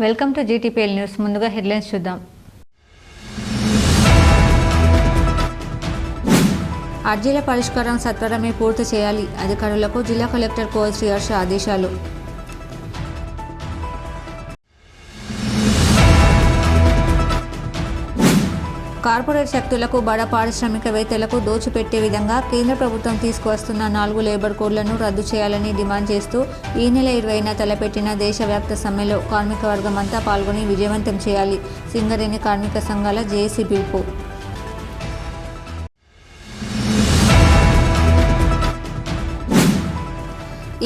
Welcome to GTPL news. ముందుగా headlines చూద్దాం. అర్జీల పరిష్కారం సత్వరమే పూర్తి చేయాలి. అధికారులకు జిల్లా కలెక్టర్ కోల్ శ్రీ హర్ష ఆదేశాలు. కార్పొరేట్ శక్తులకు బడా పారిశ్రామికవేత్తలకు దోచిపెట్టే విధంగా కేంద్ర ప్రభుత్వం తీసుకువస్తున్న 4 లేబర్ కోడ్లను రద్దు చేయాలని డిమాండ్ చేస్తూ ఈ నెల 20న తలపెట్టిన దేశవ్యాప్త సమ్మెలో కార్మిక వర్గం అంతా పాల్గొని విజయవంతం చేయాలి. సింగరేణి కార్మిక సంఘాల జేఏసీ పిలుపు.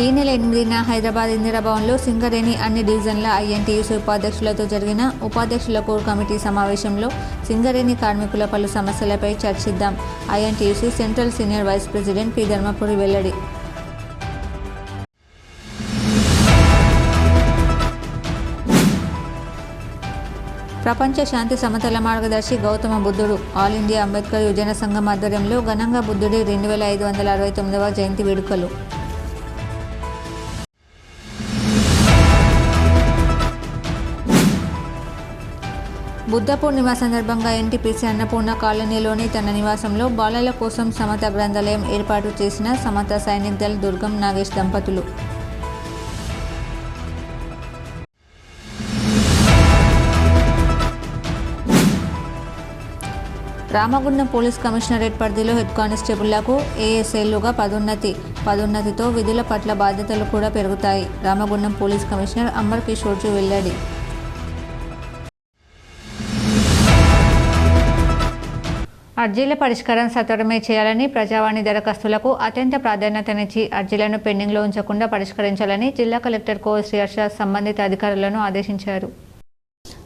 ఈ నెల 8న హైదరాబాద్ ఇందిరాభవన్లో సింగరేణి అన్ని డివిజన్ల ఐఎన్టీయూసీ ఉపాధ్యక్షులతో జరిగిన ఉపాధ్యక్షుల కోర్ కమిటీ సమావేశంలో సింగరేణి కార్మికుల పలు సమస్యలపై చర్చిద్దాం. INTUC central senior vice president P Dharmapuri వెల్లడి. ప్రపంచ శాంతి సమతల మార్గదర్శి గౌతమ బుద్ధుడు ఆల్ ఇండియా అంబేద్కర్ యువజన సంఘం ఆధ్వర్యంలో ఘనంగా బుద్ధుడి 2569వ జయంతి వేడుకలు. బుద్ధ పూర్ణిమ సందర్భంగా ఎన్టీపీసీ అన్నపూర్ణ కాలనీలోని తన నివాసంలో బాలల కోసం సమత గ్రంథాలయం ఏర్పాటు చేసిన సమత సైనిక్ దళ్ దుర్గం నాగేష్ దంపతులు. రామగుండం పోలీస్ కమిషనరేట్ పరిధిలో హెడ్ కానిస్టేబుళ్లకు ఏఎస్ఐలుగా పదోన్నతితో విధుల పట్ల బాధ్యతలు కూడా పెరుగుతాయి. రామగుండం పోలీస్ కమిషనర్ అమర్ కిషోర్జీ వెల్లడి. అర్జీల పరిష్కారం సత్వరమే చేయాలని, ప్రజావాణి దరఖాస్తులకు అత్యంత ప్రాధాన్యతనిచ్చి అర్జీలను పెండింగ్లో ఉంచకుండా పరిష్కరించాలని జిల్లా కలెక్టర్ కోల్ శ్రీ హర్ష సంబంధిత అధికారులను ఆదేశించారు.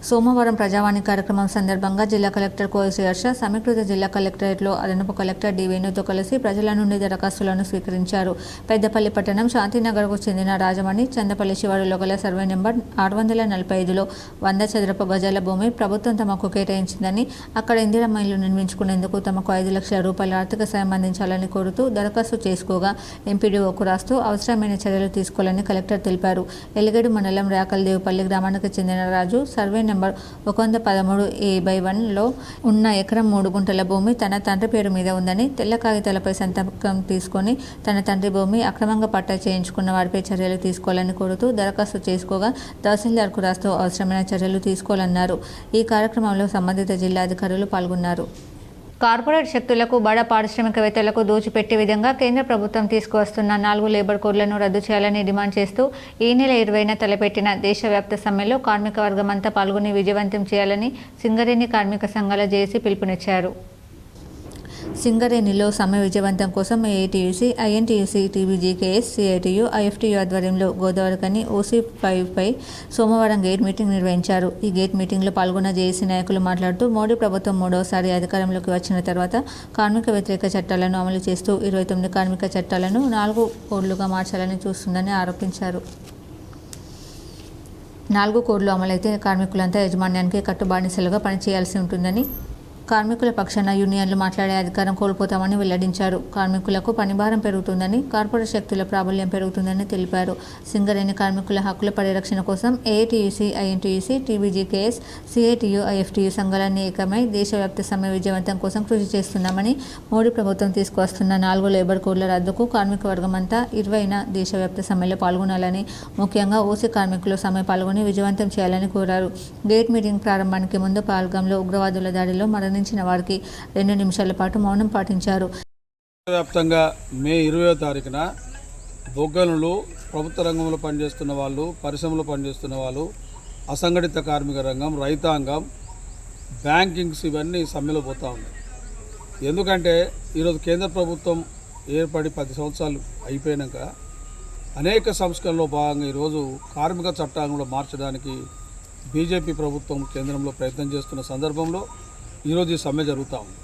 సోమవారం ప్రజావాణి కార్యక్రమం సందర్భంగా జిల్లా కలెక్టర్ కోల్ శ్రీ హర్ష సమీకృత జిల్లా కలెక్టరేట్లో అదనపు కలెక్టర్ డి వేణుతో కలిసి ప్రజల నుండి దరఖాస్తులను స్వీకరించారు. పెద్దపల్లి పట్టణం శాంతినగర్కు చెందిన రాజమణి చందపల్లి శివారులో గల సర్వే నెంబర్ 645లో 100 చదరపు గజాల భూమి ప్రభుత్వం తమకు కేటాయించిందని, అక్కడ ఇందిరమ్మ ఇల్లు నిర్మించుకునేందుకు తమకు 5 లక్షల రూపాయల ఆర్థిక సాయం అందించాలని కోరుతూ దరఖాస్తు చేసుకోగా ఎంపీడీఓకు రాస్తూ అవసరమైన చర్యలు తీసుకోవాలని కలెక్టర్ తెలిపారు. ఎలిగేడు మండలం రేకల్దేవుపల్లి గ్రామానికి చెందిన రాజు సర్వే నెంబర్ 113A/1లో ఉన్న ఎకరం 3 గుంటల భూమి తన తండ్రి పేరు మీద ఉందని, తెల్ల కాగితాలపై సంతకం తీసుకొని తన తండ్రి భూమి అక్రమంగా పట్టా చేయించుకున్న వారిపై చర్యలు తీసుకోవాలని కోరుతూ దరఖాస్తు చేసుకోగా తహసీల్దార్కు రాస్తూ అవసరమైన చర్యలు తీసుకోవాలన్నారు. ఈ కార్యక్రమంలో సంబంధిత జిల్లా అధికారులు పాల్గొన్నారు. కార్పొరేట్ శక్తులకు బడా పారిశ్రామికవేత్తలకు దోచిపెట్టే విధంగా కేంద్ర ప్రభుత్వం తీసుకువస్తున్న 4 లేబర్ కోడ్లను రద్దు చేయాలని డిమాండ్ చేస్తూ ఈ నెల 20న తలపెట్టిన దేశవ్యాప్త సమ్మెలో కార్మిక వర్గం అంతా పాల్గొని విజయవంతం చేయాలని సింగరేణి కార్మిక సంఘాల జేఏసీ పిలుపునిచ్చారు. సింగరేణిలో సమ్మె విజయవంతం కోసం AITUC, INTUC, TBGKS, CITU, IFTU ఆధ్వర్యంలో గోదావరికని OC5పై సోమవారం గేట్ మీటింగ్ నిర్వహించారు. ఈ గేట్ మీటింగ్లో పాల్గొన్న జేఏసీ నాయకులు మాట్లాడుతూ మోడీ ప్రభుత్వం 3వసారి అధికారంలోకి వచ్చిన తర్వాత కార్మిక వ్యతిరేక చట్టాలను అమలు చేస్తూ 29 కార్మిక చట్టాలను 4 కోడ్లుగా మార్చాలని చూస్తుందని ఆరోపించారు. 4 కోడ్లు అమలైతే కార్మికులంతా యాజమాన్యానికి కట్టుబానిసలుగా పనిచేయాల్సి ఉంటుందని, కార్మికుల పక్షాన యూనియన్లు మాట్లాడే అధికారం కోల్పోతామని వెల్లడించారు. కార్మికులకు పనిభారం పెరుగుతుందని, కార్పొరేట్ శక్తుల ప్రాబల్యం పెరుగుతుందని తెలిపారు. సింగరేణి కార్మికుల హక్కుల పరిరక్షణ కోసం AITUC, INTUC, TBGKS, CITU, IFTU సంఘాలన్నీ ఏకమై దేశవ్యాప్త సమ్మె విజయవంతం కోసం కృషి చేస్తున్నామని, మోడీ ప్రభుత్వం తీసుకువస్తున్న 4 లేబర్ కోడ్ల రద్దుకు కార్మిక వర్గం అంతా 20న దేశవ్యాప్త సమ్మెలో పాల్గొనాలని, ముఖ్యంగా ఓసీ కార్మికులు సమ్మె పాల్గొని విజయవంతం చేయాలని కోరారు. గేట్ మీటింగ్ ప్రారంభానికి ముందు పాల్గంలో ఉగ్రవాదుల దాడిలో మరణించిన వారికి 2 నిమిషాల పాటు మౌనం పాటించారు. వ్యాప్తంగా మే 20వ తారీఖున బొగ్గనులు, ప్రభుత్వ రంగంలో పనిచేస్తున్న వాళ్ళు, పరిశ్రమలో పనిచేస్తున్న వాళ్ళు, అసంఘటిత కార్మిక రంగం, రైతాంగం, బ్యాంకింగ్స్ ఇవన్నీ సమ్మెలో పోతూ ఉన్నాయి. ఎందుకంటే ఈరోజు కేంద్ర ప్రభుత్వం ఏర్పడి 10 సంవత్సరాలు అయిపోయాక అనేక సంస్కరణలో భాగంగా ఈరోజు కార్మిక చట్టాలను కూడా మార్చడానికి బీజేపీ ప్రభుత్వం కేంద్రంలో ప్రయత్నం చేస్తున్న సందర్భంలో ఈరోజు ఈ సమ్మె జరుగుతూ ఉంది.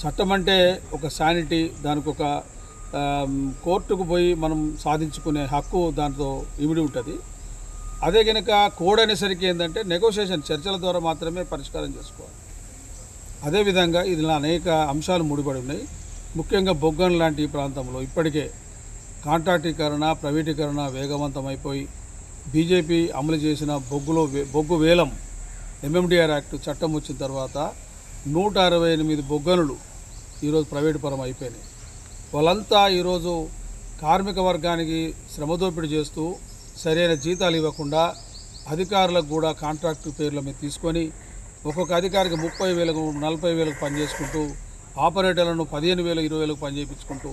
చట్టం అంటే ఒక శానిటీ, దానికి ఒక కోర్టుకు పోయి మనం సాధించుకునే హక్కు దాంతో ఇమిడి ఉంటుంది. అదే కనుక కోడ్ అనేసరికి ఏంటంటే నెగోషియేషన్, చర్చల ద్వారా మాత్రమే పరిష్కారం చేసుకోవాలి. అదేవిధంగా ఇందులో అనేక అంశాలు ముడిపడి ఉన్నాయి. ముఖ్యంగా బొగ్గన్ లాంటి ప్రాంతంలో ఇప్పటికే కాంట్రాక్టీకరణ, ప్రైవేటీకరణ వేగవంతమైపోయి బీజేపీ అమలు చేసిన బొగ్గు వేలం ఎంఎండిఆర్ యాక్ట్ చట్టం వచ్చిన తర్వాత 168 బొగ్గనులు ఈరోజు ప్రైవేటు పరం అయిపోయినాయి. వాళ్ళంతా ఈరోజు కార్మిక వర్గానికి శ్రమదోపిడీ చేస్తూ సరైన జీతాలు ఇవ్వకుండా అధికారులకు కూడా కాంట్రాక్టు పేర్ల మీద తీసుకొని ఒక్కొక్క అధికారికి 30,000 40,000 పనిచేసుకుంటూ ఆపరేటర్లను 15,000 20,000 పని చేయించుకుంటూ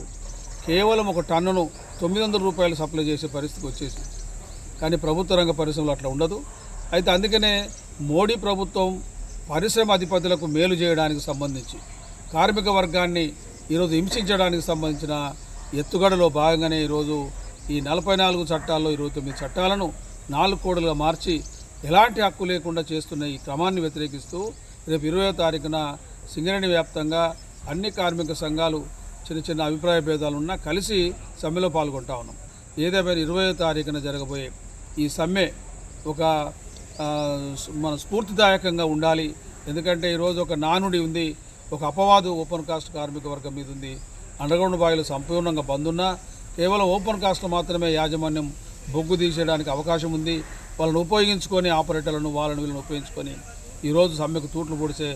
కేవలం ఒక టన్నును 900 రూపాయలు సప్లై చేసే పరిస్థితికి వచ్చేసి. కానీ ప్రభుత్వ రంగ పరిశ్రమలు అట్లా ఉండదు. అయితే అందుకనే మోడీ ప్రభుత్వం పరిశ్రమ అధిపతులకు మేలు చేయడానికి సంబంధించి కార్మిక వర్గాన్ని ఈరోజు హింసించడానికి సంబంధించిన ఎత్తుగడలో భాగంగానే ఈరోజు ఈ 44 చట్టాల్లో 29 చట్టాలను 4 కోడులుగా మార్చి ఎలాంటి హక్కు లేకుండా చేస్తున్న ఈ క్రమాన్ని వ్యతిరేకిస్తూ రేపు 20వ తారీఖున సింగరేణి వ్యాప్తంగా అన్ని కార్మిక సంఘాలు చిన్న చిన్న అభిప్రాయ భేదాలున్నా కలిసి సమ్మెలో పాల్గొంటా ఉన్నాం. ఏదేమైనా 20వ తారీఖున జరగబోయే ఈ సమ్మె ఒక మన స్ఫూర్తిదాయకంగా ఉండాలి. ఎందుకంటే ఈరోజు ఒక నానుడి ఉంది, ఒక అపవాదు ఓపెన్ కాస్ట్ కార్మిక వర్గం మీద ఉంది. అండర్గ్రౌండ్ బాయిలు సంపూర్ణంగా బంద్ ఉన్నా కేవలం ఓపెన్ కాస్ట్ మాత్రమే యాజమాన్యం బొగ్గు తీసేయడానికి అవకాశం ఉంది. వాళ్ళని ఉపయోగించుకొని ఆపరేటర్లను వాళ్ళని వీళ్ళని ఉపయోగించుకొని ఈరోజు సమ్మెకు తూట్లు పొడిచే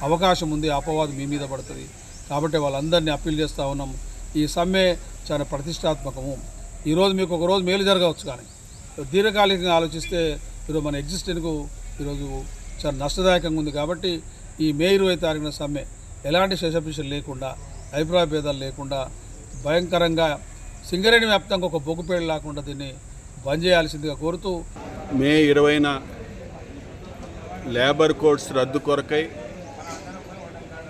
అవకాశం ఉంది. అపవాదు మీ మీద పడుతుంది. కాబట్టి వాళ్ళందరినీ అప్పీల్ చేస్తూ ఉన్నాం. ఈ సమ్మె చాలా ప్రతిష్టాత్మకము. ఈరోజు మీకు ఒక రోజు మేలు జరగవచ్చు, కానీ దీర్ఘకాలికంగా ఆలోచిస్తే ఈరోజు మన ఎగ్జిస్టెన్స్కు ఈరోజు చాలా నష్టదాయకంగా ఉంది. కాబట్టి ఈ మే 20వ తారీఖున సమ్మె ఎలాంటి శేషపిషలు లేకుండా, అభిప్రాయ భేదాలు లేకుండా భయంకరంగా సింగరేణి వ్యాప్తంగా ఒక బొగ్గుపేడు లేకుండా దీన్ని బంద్ చేయాల్సిందిగా కోరుతూ మే 20న లేబర్ కోడ్స్ రద్దు కొరకై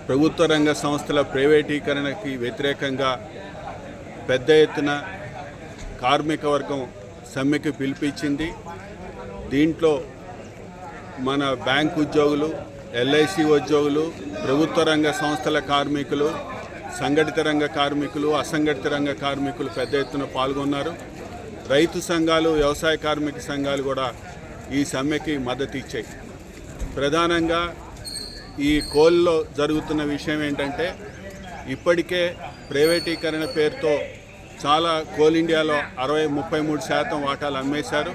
ప్రభుత్వ రంగ సంస్థల ప్రైవేటీకరణకి వ్యతిరేకంగా పెద్ద ఎత్తున కార్మిక వర్గం సమ్మెకి పిలిపించింది. దీంట్లో మన బ్యాంక్ ఉద్యోగులు, ఎల్ఐసి ఉద్యోగులు, ప్రభుత్వ రంగ సంస్థల కార్మికులు, సంఘటిత రంగ కార్మికులు, అసంఘటిత రంగ కార్మికులు పెద్ద ఎత్తున పాల్గొన్నారు. రైతు సంఘాలు, వ్యవసాయ కార్మిక సంఘాలు కూడా ఈ సమ్మెకి మద్దతు ఇచ్చాయి. ప్రధానంగా ఈ కోల్లో జరుగుతున్న విషయం ఏంటంటే, ఇప్పటికే ప్రైవేటీకరణ పేరుతో చాలా కోల్ ఇండియాలో 33% వాటాలు అమ్మేశారు.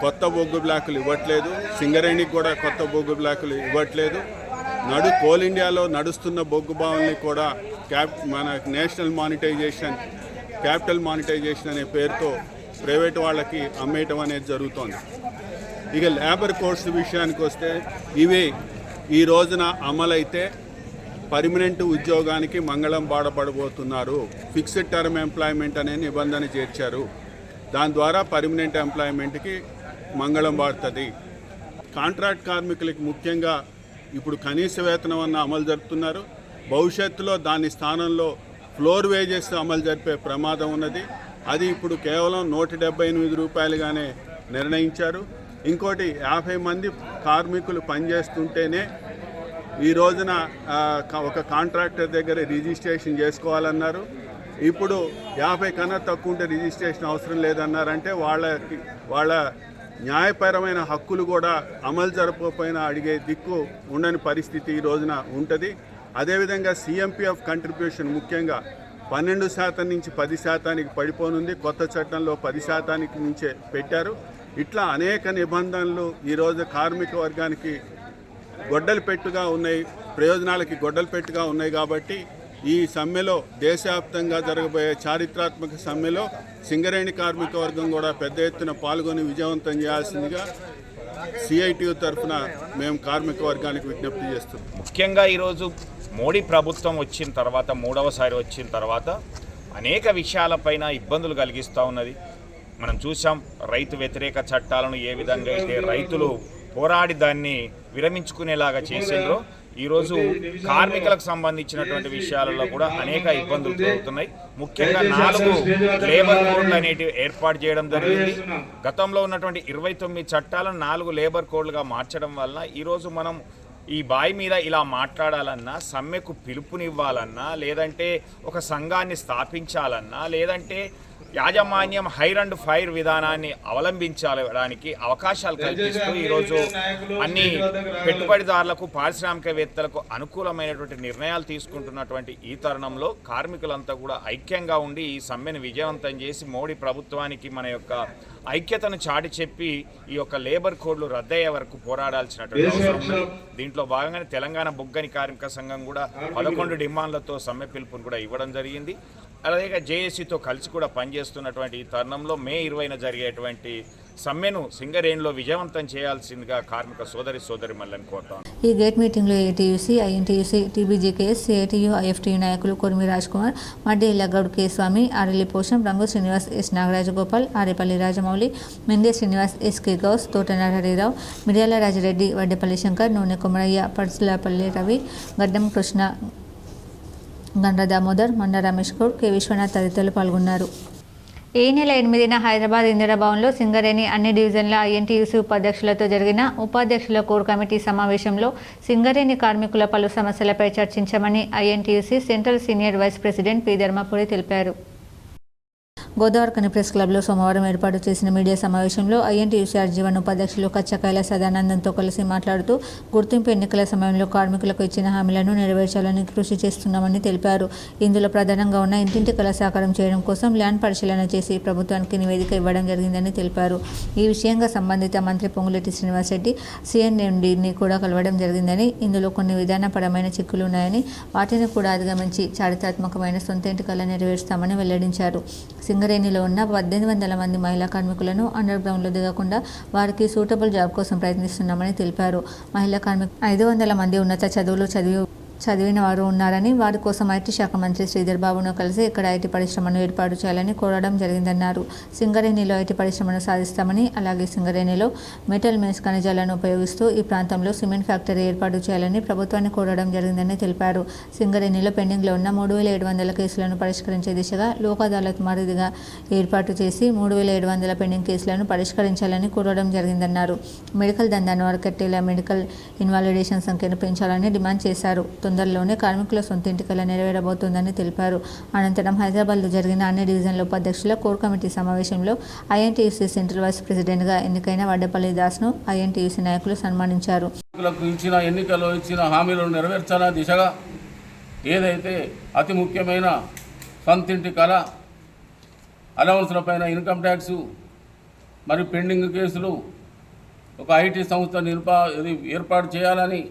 కొత్త బొగ్గు బ్లాకులు ఇవ్వట్లేదు. సింగరేణికి కూడా కొత్త బొగ్గు బ్లాకులు ఇవ్వట్లేదు. కోల్ ఇండియాలో నడుస్తున్న బొగ్గు బావుల్ని కూడా మన నేషనల్ మానిటైజేషన్, క్యాపిటల్ మానిటైజేషన్ అనే పేరుతో ప్రైవేట్ వాళ్ళకి అమ్మేయటం అనేది జరుగుతోంది. ఇక లేబర్ కోడ్స్ విషయానికి వస్తే, ఇవి ఈ రోజున అమలైతే పర్మనెంట్ ఉద్యోగానికి మంగళం బాడపడబోతున్నారు. ఫిక్స్డ్ టర్మ్ ఎంప్లాయ్మెంట్ అనే నిబంధన చేర్చారు. దాని ద్వారా పర్మనెంట్ ఎంప్లాయ్మెంట్కి మంగళం బాడుతుంది. కాంట్రాక్ట్ కార్మికులకి ముఖ్యంగా ఇప్పుడు కనీస వేతనం అన్న అమలు జరుపుతున్నారు. భవిష్యత్తులో దాని స్థానంలో ఫ్లోర్ వేజెస్ అమలు జరిపే ప్రమాదం ఉన్నది. అది ఇప్పుడు కేవలం 178 రూపాయలుగానే నిర్ణయించారు. ఇంకోటి 50 మంది కార్మికులు పనిచేస్తుంటేనే ఈ రోజున ఒక కాంట్రాక్టర్ దగ్గర రిజిస్ట్రేషన్ చేసుకోవాలన్నారు. ఇప్పుడు 50 కన్నా తక్కువ ఉంటే రిజిస్ట్రేషన్ అవసరం లేదన్నారంటే వాళ్ళ న్యాయపరమైన హక్కులు కూడా అమలు జరపకపోయినా అడిగే దిక్కు ఉండని పరిస్థితి ఈ రోజున ఉంటుంది. అదేవిధంగా సిఎంపిఎఫ్ కంట్రిబ్యూషన్ ముఖ్యంగా 12% నుంచి 10%కి పడిపోనుంది. కొత్త చట్టంలో 10% నుంచే పెట్టారు. ఇట్లా అనేక నిబంధనలు ఈరోజు కార్మిక వర్గానికి గొడ్డలి పెట్టుగా ఉన్నాయి, ప్రయోజనాలకి గొడ్డలి పెట్టుగా ఉన్నాయి. కాబట్టి ఈ సమ్మెలో, దేశవ్యాప్తంగా జరగబోయే చారిత్రాత్మక సమ్మెలో సింగరేణి కార్మిక వర్గం కూడా పెద్ద ఎత్తున పాల్గొని విజయవంతం చేయాల్సిందిగా సిఐటియు తరఫున మేము కార్మిక వర్గానికి విజ్ఞప్తి చేస్తున్నాం. ముఖ్యంగా ఈరోజు మోడీ ప్రభుత్వం వచ్చిన తర్వాత, మూడవసారి వచ్చిన తర్వాత అనేక విషయాలపైన ఇబ్బందులు కలిగిస్తూ ఉన్నది. మనం చూసాం, రైతు వ్యతిరేక చట్టాలను ఏ విధంగా అయితే రైతులు పోరాడి దాన్ని విరమించుకునేలాగా చేసిండ్రో, ఈరోజు కార్మికులకు సంబంధించినటువంటి విషయాలలో కూడా అనేక ఇబ్బందులు జరుగుతున్నాయి. ముఖ్యంగా 4 లేబర్ కోడ్లు అనేటివి ఏర్పాటు చేయడం జరిగింది. గతంలో ఉన్నటువంటి 29 చట్టాలను 4 లేబర్ కోడ్లుగా మార్చడం వల్ల ఈరోజు మనం ఈ బాయి మీద ఇలా మాట్లాడాలన్నా, సమ్మెకు పిలుపునివ్వాలన్నా, లేదంటే ఒక సంఘాన్ని స్థాపించాలన్నా, లేదంటే యాజమాన్యం హైర్ అండ్ ఫైర్ విధానాన్ని అవలంబించడానికి అవకాశాలు కల్పిస్తూ ఈరోజు అన్ని పెట్టుబడిదారులకు పారిశ్రామికవేత్తలకు అనుకూలమైనటువంటి నిర్ణయాలు తీసుకుంటున్నటువంటి ఈ తరుణంలో కార్మికులంతా కూడా ఐక్యంగా ఉండి ఈ సమ్మెను విజయవంతం చేసి మోడీ ప్రభుత్వానికి మన యొక్క ఐక్యతను చాటి చెప్పి ఈ యొక్క లేబర్ కోడ్లు రద్దయ్యే వరకు పోరాడాల్సినటువంటి అవసరం ఉంది. దీంట్లో భాగంగానే తెలంగాణ బొగ్గని కార్మిక సంఘం కూడా 11 డిమాండ్లతో సమ్మె పిలుపును కూడా ఇవ్వడం జరిగింది. అలాగే జేఏసీతో కలిసి కూడా పనిచేస్తున్నటువంటి ఈ తరుణంలో మే 20న జరిగేటువంటి సమ్మెను సింగరేణిలో విజయవంతం చేయాల్సిందిగా కార్మిక సోదరిమణులను కోరుతాను. ఈ గేట్ మీటింగ్లో ATUC, INTUC, TBGKS, CITU, IFTU నాయకులు కొరిమి రాజ్ కుమార్, మడ్డి ఇల్లగౌడ్ కె స్వామి, ఆరెల్లి పోషం, రంగు Srinivas, yes నాగరాజగోపాల్, Arepalli Rajamouli, Mende Srinivas, SK Ghouse, తోటనాడ Harirao, మిర్యాల రాజిరెడ్డి, వడ్డేపల్లి శంకర్, నూనె కొమరయ్య, పర్సులపల్లి రవి, గడ్డం కృష్ణ, గండ్ర దామోదర్, మండ రమేష్ గౌడ్, కె విశ్వనాథ్ తదితరులు పాల్గొన్నారు. ఈ నెల 8న హైదరాబాద్ ఇందిరాభవన్లో సింగరేణి అన్ని డివిజన్ల ఐఎన్టీయూసీ ఉపాధ్యక్షులతో జరిగిన ఉపాధ్యక్షుల కోర్ కమిటీ సమావేశంలో సింగరేణి కార్మికుల పలు సమస్యలపై చర్చించామని INTUC central senior vice president P Dharmapuri తెలిపారు. గోదావరిఖని ప్రెస్ క్లబ్లో సోమవారం ఏర్పాటు చేసిన మీడియా సమావేశంలో ఐఎన్టీయూసీ జీవన్ ఉపాధ్యక్షులు కచ్చకాయల సదానందంతో కలిసి మాట్లాడుతూ గుర్తింపు ఎన్నికల సమయంలో కార్మికులకు ఇచ్చిన హామీలను నెరవేర్చాలని కృషి చేస్తున్నామని తెలిపారు. ఇందులో ప్రధానంగా ఉన్న ఇంటింటి కళ సాకారం చేయడం కోసం ల్యాండ్ పరిశీలన చేసి ప్రభుత్వానికి నివేదిక ఇవ్వడం జరిగిందని తెలిపారు. ఈ విషయంగా సంబంధిత మంత్రి పొంగులేటి శ్రీనివాసరెడ్డి సిఎన్ఎండిని కూడా కలవడం జరిగిందని, ఇందులో కొన్ని విధానపరమైన చిక్కులు ఉన్నాయని, వాటిని కూడా అధిగమించి చారిత్రాత్మకమైన సొంత ఇంటి కళ నెరవేరుస్తామని వెల్లడించారు. సింగరేణిలో ఉన్న 1800 మంది మహిళా కార్మికులను అండర్ గ్రౌండ్లో దిగకుండా వారికి సూటబుల్ జాబ్ కోసం ప్రయత్నిస్తున్నామని తెలిపారు. మహిళా కార్మికులు 500 మంది ఉన్నత చదువులు చదివిన వారు ఉన్నారని, వారి కోసం ఐటీ శాఖ మంత్రి శ్రీధర్ బాబును కలిసి ఇక్కడ ఐటీ పరిశ్రమను ఏర్పాటు చేయాలని కోరడం జరిగిందన్నారు. సింగరేణిలో ఐటీ పరిశ్రమను సాధిస్తామని, అలాగే సింగరేణిలో మెటల్ మెన్స్ ఖనిజాలను ఉపయోగిస్తూ ఈ ప్రాంతంలో సిమెంట్ ఫ్యాక్టరీ ఏర్పాటు చేయాలని ప్రభుత్వాన్ని కోరడం జరిగిందని తెలిపారు. సింగరేణిలో పెండింగ్లో ఉన్న 3700 కేసులను పరిష్కరించే దిశగా లోక్ అదాలత్ మరిదిగా ఏర్పాటు చేసి 3700 పెండింగ్ కేసులను పరిష్కరించాలని కోరడం జరిగిందన్నారు. మెడికల్ దందాను అరికట్టేలా మెడికల్ ఇన్వాలిడేషన్ సంఖ్యను పెంచాలని డిమాండ్ చేశారు. తొందరలోనే కార్మికుల సొంత ఇంటికల నెరవేరబోతోందని తెలిపారు. అనంతరం హైదరాబాద్లో జరిగిన అన్ని డివిజన్ల ఉపాధ్యక్షుల కోర్ కమిటీ సమావేశంలో ఐఎన్టీయూసీ సెంట్రల్ వైస్ ప్రెసిడెంట్గా ఎన్నికైన వడ్డేపల్లి దాస్ను ఐఎన్టీయూసీ నాయకులు సన్మానించారు. ఎన్నికల్లో ఇచ్చిన హామీలను నెరవేర్చాలనే దిశగా ఏదైతే అతి ముఖ్యమైన సొంతింటి కళ, అలవన్స్లపైన ఇన్కమ్ ట్యాక్స్ మరియు పెండింగ్ కేసులు, ఒక ఐటీ సంస్థ ఏర్పాటు చేయాలని,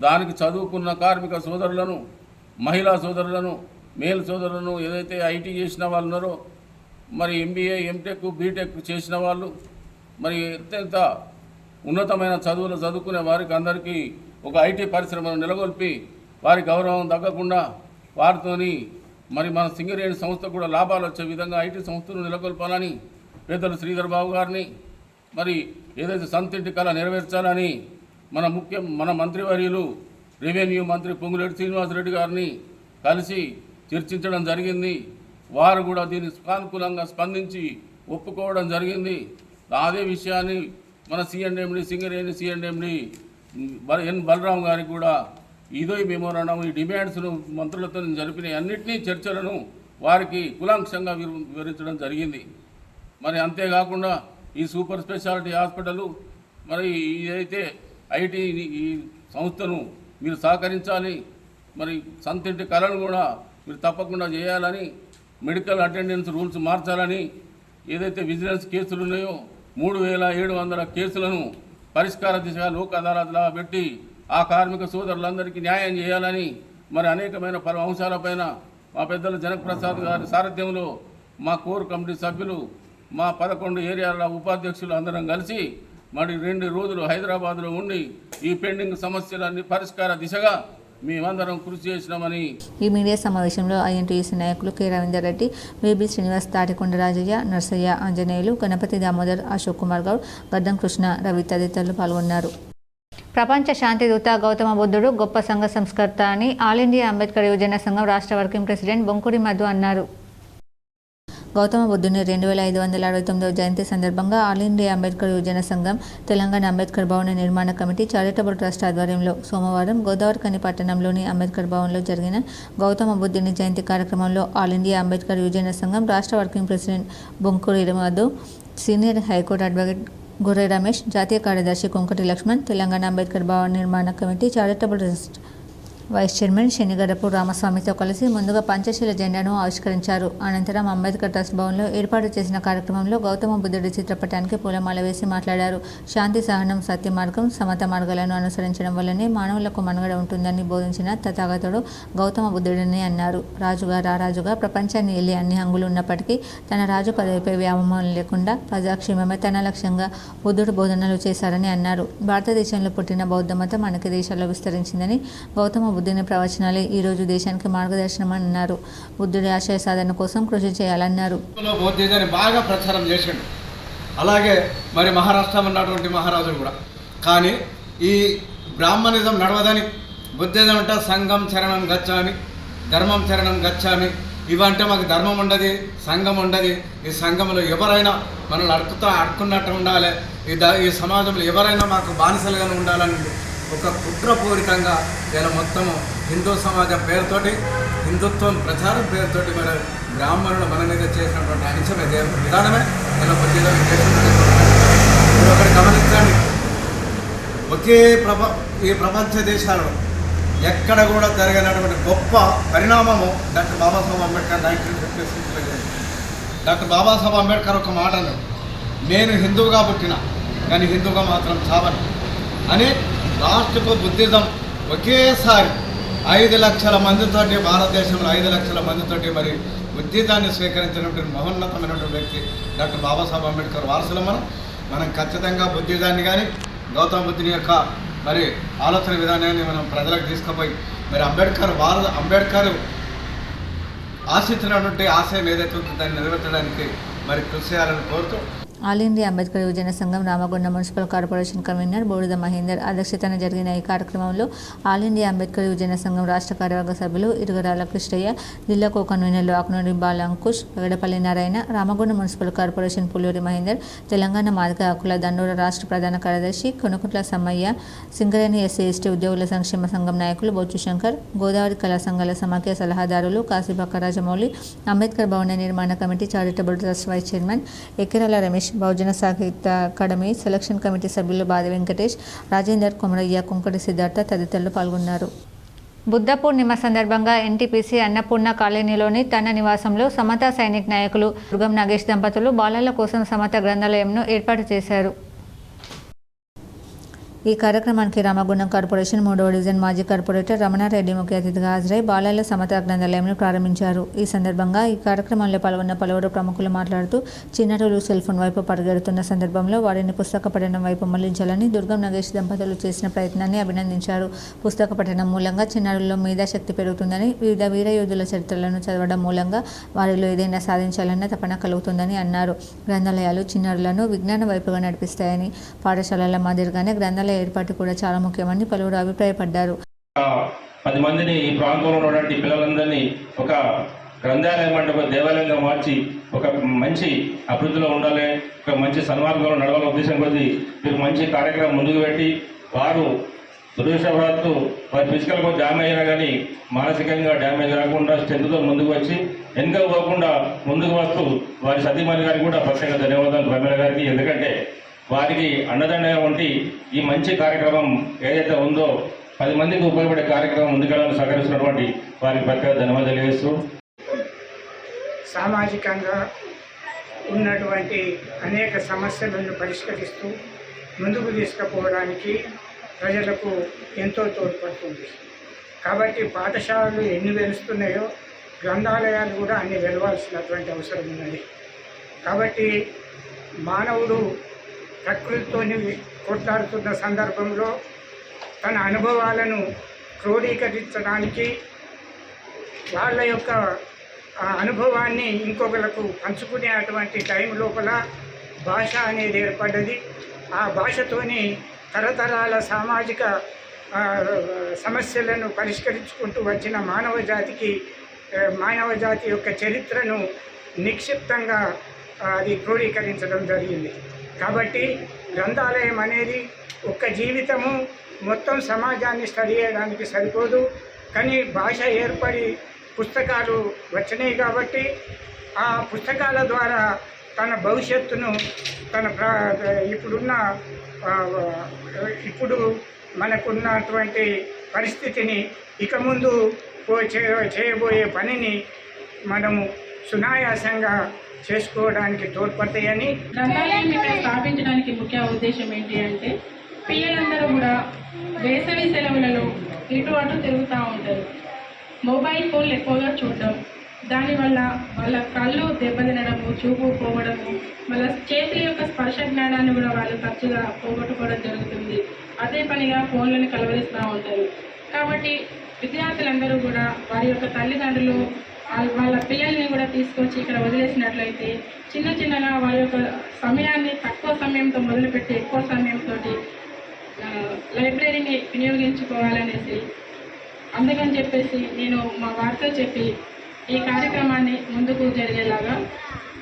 దానికి చదువుకున్న కార్మిక సోదరులను, మహిళా సోదరులను, మేల్ సోదరులను, ఏదైతే ఐటీ చేసిన వాళ్ళు ఉన్నారో, మరి ఎంబీఏ, ఎంటెక్, బీటెక్ చేసిన వాళ్ళు, మరి అత్యంత ఉన్నతమైన చదువులు చదువుకునే వారికి అందరికీ ఒక ఐటీ పరిశ్రమను నెలకొల్పి వారి గౌరవం తగ్గకుండా వారితోని మరి మన సింగరేణి సంస్థ కూడా లాభాలు వచ్చే విధంగా ఐటీ సంస్థను నెలకొల్పాలని పెద్దలు శ్రీధర్ బాబు గారిని, మరి ఏదైతే సొంతింటి కళ నెరవేర్చాలని మన మంత్రివర్యులు రెవెన్యూ మంత్రి పొంగులేటి శ్రీనివాసరెడ్డి గారిని కలిసి చర్చించడం జరిగింది. వారు కూడా దీన్ని సానుకూలంగా స్పందించి ఒప్పుకోవడం జరిగింది. అదే విషయాన్ని మన సిఎండి సింగరేణి సిఎండి ఎన్ బలరాం గారికి కూడా ఇదో మెమోరాండం, ఈ డిమాండ్స్ను మంత్రులతో జరిపిన అన్నింటినీ చర్చలను వారికి కులాంక్షంగా వివరించడం జరిగింది. మరి అంతేకాకుండా ఈ సూపర్ స్పెషాలిటీ హాస్పిటల్, మరి ఏదైతే ఐటీ ఈ సంస్థను మీరు సహకరించాలి, మరి సొంతింటి కళను కూడా మీరు తప్పకుండా చేయాలని, మెడికల్ అటెండెన్స్ రూల్స్ మార్చాలని, ఏదైతే విజిలెన్స్ కేసులు ఉన్నాయో 3700 కేసులను పరిష్కార దిశగా లోక్ అదాలత్లా పెట్టి ఆ కార్మిక సోదరులందరికీ న్యాయం చేయాలని, మరి అనేకమైన పలు అంశాలపైన మా పెద్దలు జనకప్రసాద్ గారి సారథ్యంలో మా కోర్ కమిటీ సభ్యులు, మా 11 ఏరియాల ఉపాధ్యక్షులు అందరం కలిసి మరి 2 రోజులు హైదరాబాద్లో ఉండి ఈ పెండింగ్ సమస్యలన్నీ పరిష్కార దిశగా మేమందరం కృషి చేసినామని. ఈ మీడియా సమావేశంలో ఐఎన్టీయూసీ నాయకులు కె రవీందర్ రెడ్డి, బేబీ శ్రీనివాస్, తాటికొండ రాజయ్య, నర్సయ్య, ఆంజనేయులు, గణపతి దామోదర్, అశోక్ కుమార్ గౌడ్, గడ్డం కృష్ణ, రవి తదితరులు పాల్గొన్నారు. ప్రపంచ శాంతి దూత గౌతమ బుద్ధుడు గొప్ప సంఘ సంస్కర్త అని ఆల్ ఇండియా అంబేద్కర్ యువజన సంఘం రాష్ట్ర వర్కింగ్ ప్రెసిడెంట్ బొంకుడి మధు అన్నారు. గౌతమ బుద్ధుని 2569వ జయంతి సందర్భంగా ఆల్ ఇండియా అంబేద్కర్ యువజన సంఘం, తెలంగాణ అంబేద్కర్ భవన నిర్మాణ కమిటీ చారిటబుల్ ట్రస్ట్ ఆధ్వర్యంలో సోమవారం గోదావరిఖని పట్టణంలోని అంబేద్కర్ భవన్లో జరిగిన గౌతమ బుద్ధుని జయంతి కార్యక్రమంలో ఆల్ ఇండియా అంబేద్కర్ యువజన సంఘం రాష్ట్ర working president Bonkuri Madhu, senior high court advocate గొర్రె రమేష్, జాతీయ కార్యదర్శి కొంకటి లక్ష్మణ్, తెలంగాణ అంబేద్కర్ భవన నిర్మాణ committee charitable trust vice chairman Shanigarapu రామస్వామితో కలిసి ముందుగా పంచశీల జెండాను ఆవిష్కరించారు. అనంతరం అంబేద్కర్ ట్రస్ట్ భవన్లో ఏర్పాటు చేసిన కార్యక్రమంలో గౌతమ బుద్ధుడి చిత్రపటానికి పూలమాల వేసి మాట్లాడారు. శాంతి, సహనం, సత్య మార్గం, సమత మార్గాలను అనుసరించడం వల్లనే మానవులకు మనుగడ ఉంటుందని బోధించిన తథాగతుడు గౌతమ బుద్ధుడని అన్నారు. రాజుగా రారాజుగా ప్రపంచాన్ని ఏలి అన్ని హంగులు ఉన్నప్పటికీ తన రాజు పదవిపై వ్యామోహం లేకుండా ప్రజాక్షేమమే తన లక్ష్యంగా బుద్ధుడు బోధనలు చేశారని అన్నారు. భారతదేశంలో పుట్టిన బౌద్ధ మతం అనేక దేశాల్లో విస్తరించిందని, గౌతమ బుద్ధుని ప్రవచనాలే ఈరోజు దేశానికి మార్గదర్శనం అన్నారు. బుద్ధుడి ఆశయ సాధన కోసం కృషి చేయాలన్నారు. బౌద్ధిజాన్ని బాగా ప్రచారం చేసిండు. అలాగే మరి మహారాష్ట్ర ఉన్నటువంటి మహారాజులు కూడా. కానీ ఈ బ్రాహ్మణిజం నడవదని బుద్ధిజం అంటే సంఘం చరణం గచ్చామి, ధర్మం చరణం గచ్చామి. ఇవంటే మాకు ధర్మం ఉండదు, సంఘం ఉండదు. ఈ సంఘంలో ఎవరైనా మనల్ని అడుక్కున్నట్టు ఉండాలి. ఈ సమాజంలో ఎవరైనా మాకు బానిసలుగానే ఉండాలని ఒక కుట్రపూరితంగా ఇలా మొత్తము హిందూ సమాజం పేరుతోటి, హిందుత్వం ప్రచారం పేరుతోటి మరి బ్రాహ్మణులు మన మీద చేసినటువంటి అహింస విధానమే ఇలా బుద్ధిజం చేసినటువంటి. మీరు ఒకటి గమనించండి, ఈ ప్రపంచ దేశాలలో ఎక్కడ కూడా జరిగినటువంటి గొప్ప పరిణామము డాక్టర్ బాబాసాహెబ్ అంబేద్కర్ 1956లో జరిగింది. డాక్టర్ బాబాసాహెబ్ అంబేద్కర్ ఒక మాట అన్నాడు, నేను హిందువుగా పుట్టినా కానీ హిందువుగా మాత్రం చావను అని. లాస్ట్కు బుద్ధిజం ఒకేసారి 5 లక్షల మందితోటి, భారతదేశంలో 5 లక్షల మందితోటి మరి బుద్ధిజాన్ని స్వీకరించినటువంటి మహోన్నతమైనటువంటి వ్యక్తి డాక్టర్ బాబాసాహెబ్ అంబేద్కర్ వారసులు. మనం ఖచ్చితంగా బుద్ధిజాన్ని కానీ గౌతమ బుద్ధుని యొక్క మరి ఆలోచన విధానాన్ని మనం ప్రజలకు తీసుకుపోయి మరి అంబేద్కర్ ఆశించినటువంటి ఆశయం ఏదైతే ఉందో దాన్ని నెరవేర్చడానికి మరి కృషి చేయాలని కోరుతూ ఆల్ ఇండియా అంబేద్కర్ యువజన సంఘం రామగుండ మున్సిపల్ కార్పొరేషన్ కన్వీనర్ బూడిద మహేందర్ అధ్యక్షతన జరిగిన ఈ కార్యక్రమంలో ఆల్ ఇండియా అంబేద్కర్ యువజన సంఘం రాష్ట్ర కార్యవర్గ సభ్యులు ఇరుగరాల కృష్ణయ్య, జిల్లా కో కన్వీనర్లు ఆకునూరి బాలంకుష్, వెగడపల్లి నారాయణ, రామగుండ మున్సిపల్ కార్పొరేషన్ పుల్లూరి మహేందర్, తెలంగాణ మాదిగ హక్కుల దండోర రాష్ట్ర ప్రధాన కార్యదర్శి కొనుకుట్ల సమ్మయ్య, సింగరేణి ఎస్సీ ఎస్టీ ఉద్యోగుల సంక్షేమ సంఘం నాయకులు బొచ్చు శంకర్, గోదావరి కళా సంఘాల సమాఖ్య సలహాదారులు కాశీపక్క రాజమౌళి, అంబేద్కర్ భవన నిర్మాణ committee charitable trust vice chairman Ekkirala Ramesh, Bahujana Sahitya academy selection committee సభ్యులు బాది వెంకటేష్, రాజేందర్, కొమరయ్య, కుంకటి సిద్ధార్థ తదితరులు పాల్గొన్నారు. బుద్ధ పూర్ణిమ సందర్భంగా ఎన్టీపీసీ అన్నపూర్ణ కాలనీలోని తన నివాసంలో సమతా సైనిక్ నాయకులు దుర్గం నాగేష్ దంపతులు బాలల కోసం సమత గ్రంథాలయంను ఏర్పాటు చేశారు. ఈ కార్యక్రమానికి రామగుండం కార్పొరేషన్ 3వ డివిజన్ మాజీ కార్పొరేటర్ రమణారెడ్డి ముఖ్య అతిథిగా హాజరై బాలల సమత గ్రంథాలయంను ప్రారంభించారు. ఈ సందర్భంగా ఈ కార్యక్రమంలో పాల్గొన్న పలువురు ప్రముఖులు మాట్లాడుతూ చిన్నారులు సెల్ ఫోన్ వైపు పరిగెడుతున్న సందర్భంలో వారిని పుస్తక పఠనం వైపు మళ్లించాలని దుర్గం నాగేష్ దంపతులు చేసిన ప్రయత్నాన్ని అభినందించారు. పుస్తక పఠనం మూలంగా చిన్నారుల్లో మేధాశక్తి పెరుగుతుందని, వివిధ వీరయోధుల చరిత్రలను చదవడం మూలంగా వారిలో ఏదైనా సాధించాలన్న తపన కలుగుతుందని అన్నారు. గ్రంథాలయాలు చిన్నారులను విజ్ఞాన వైపుగా నడిపిస్తాయని, పాఠశాలల మాదిరిగానే గ్రంథాలయ ఏర్పాటు కూడా చాలా ముఖ్యమని పలువురు అభిప్రాయపడ్డారు. 10 మందిని ఈ ప్రాంతంలో ఉన్నటువంటి పిల్లలందరినీ ఒక గ్రంథాలయం అంటే ఒక దేవాలయంగా మార్చి ఒక మంచి అభివృద్ధిలో ఉండాలి, ఒక మంచి సన్మార్గంలో నడవాలనే ఉద్దేశం కొద్దీ మీరు మంచి కార్యక్రమం ముందుకు పెట్టి వారు దురదృష్టవశాత్తు వారి ఫిజికల్ కొంచెం డ్యామేజ్ అయినా కానీ మానసికంగా డ్యామేజ్ రాకుండా స్ట్రెంత్తో ముందుకు వచ్చి వెనుక పోకుండా ముందుకు వస్తూ వారి సతీమణి గారికి కూడా ప్రత్యేక ధన్యవాదాలు ప్రమేల గారికి. ఎందుకంటే వారికి అండదండగా ఉండి ఈ మంచి కార్యక్రమం ఏదైతే ఉందో 10 మందికి ఉపయోగపడే కార్యక్రమం ముందుకెళ్ళాలని సహకరిస్తున్నటువంటి వారికి ప్రత్యేక ధన్యవాదాలు తెలియజేస్తూ సామాజికంగా ఉన్నటువంటి అనేక సమస్యలను పరిష్కరిస్తూ ముందుకు తీసుకుపోవడానికి ప్రజలకు ఎంతో తోడ్పడుతుంది. కాబట్టి పాఠశాలలు ఎన్ని వెలుస్తున్నాయో గ్రంథాలయాలు కూడా అన్ని వెలవాల్సినటువంటి అవసరం ఉన్నది. కాబట్టి మానవుడు ప్రకృతితో కొట్లాడుతున్న సందర్భంలో తన అనుభవాలను క్రోడీకరించడానికి వాళ్ళ యొక్క అనుభవాన్ని ఇంకొకరికి పంచుకునే అటువంటి టైం లోపల భాష అనేది ఏర్పడ్డది. ఆ భాషతోని తరతరాల సామాజిక సమస్యలను పరిష్కరించుకుంటూ వచ్చిన మానవ జాతి యొక్క చరిత్రను నిక్షిప్తంగా అది క్రోడీకరించడం జరిగింది. కాబట్టి గ్రంథాలయం అనేది ఒక్క జీవితము మొత్తం సమాజాన్ని స్టడీ చేయడానికి సరిపోదు. కానీ భాష ఏర్పడి పుస్తకాలు వచ్చినాయి కాబట్టి ఆ పుస్తకాల ద్వారా తన భవిష్యత్తును ఇప్పుడు మనకున్నటువంటి పరిస్థితిని ఇక ముందు చేయబోయే పనిని మనము సునాయాసంగా చేసుకోవడానికి తోడ్పడతాయని. గ్రంథాలయం ఇక్కడ స్థాపించడానికి ముఖ్య ఉద్దేశం ఏంటి అంటే పిల్లలందరూ కూడా వేసవి సెలవులలో ఇటు అటు తిరుగుతూ ఉంటారు. మొబైల్ ఫోన్లు ఎక్కువగా చూడడం, దానివల్ల వాళ్ళ కళ్ళు దెబ్బతినడము, చూపు పోవడము, వాళ్ళ చేతుల యొక్క స్పర్శ జ్ఞానాన్ని కూడా వాళ్ళు తరచుగా పోగొట్టుకోవడం జరుగుతుంది. అదే పనిగా ఫోన్లను కలవరిస్తూ ఉంటారు. కాబట్టి విద్యార్థులందరూ కూడా వారి యొక్క తల్లిదండ్రులు వాళ్ళ పిల్లల్ని కూడా తీసుకొచ్చి ఇక్కడ వదిలేసినట్లయితే చిన్నగా వారి యొక్క సమయాన్ని తక్కువ సమయంతో మొదలుపెట్టి ఎక్కువ సమయంతో లైబ్రరీని వినియోగించుకోవాలనేసి అందుకని చెప్పేసి నేను మా వారితో చెప్పి ఈ కార్యక్రమాన్ని ముందుకు జరిగేలాగా